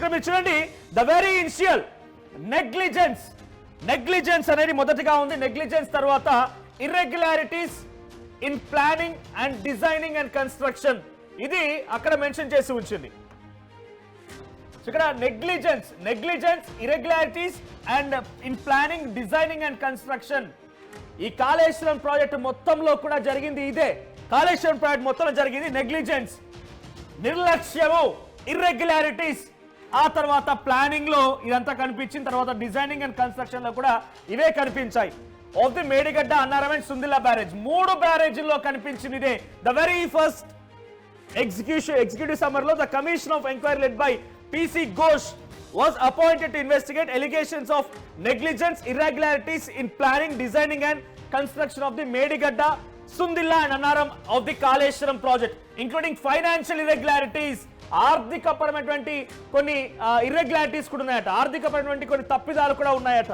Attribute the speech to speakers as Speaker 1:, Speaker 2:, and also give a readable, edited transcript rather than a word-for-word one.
Speaker 1: ఇక్కడ మీరు చూడండి ద వెరీ ఇనిషియల్ నెగ్లిజెన్స్ అనేది మొదటిగా ఉంది. నెగ్లిజెన్స్ తర్వాత irregularities in planning and designing and construction, ఇది అక్కడ మెన్షన్ చేసి ఉంచింది. ఇక్కడ negligence irregularities and in planning designing and construction. ఈ కాళేశ్వరం ప్రాజెక్టు మొత్తంలో కూడా జరిగింది ఇదే. కాళేశ్వరం ప్రాజెక్ట్ మొత్తంలో జరిగింది నెగ్లిజెన్స్, నిర్లక్ష్యము, ఇర్రెగ్యులారిటీస్. ఆ తర్వాత ప్లానింగ్ లో ఇదంతా కనిపించిన తర్వాత డిజైనింగ్ అండ్ కన్స్ట్రక్షన్ లో కూడా ఇవే కనిపించాయి. Of the Medigadda, Annaram and Sundilla barrage, 3 బ్యారేజీల్లో కనిపించింది ఇదే. The very first executive summary lo the commission of inquiry led by PC Ghosh was appointed to investigate allegations of negligence, irregularities in planning, designing and construction of the Medigadda, Sundilla and Annaram of the Kaleshwaram project, including financial irregularities. ఆర్థికపరమైనటువంటి కొన్ని irregularities కూడా ఉన్నాయట, ఆర్థికపరమైనటువంటి కొన్ని తప్పిదాలు కూడా ఉన్నాయట.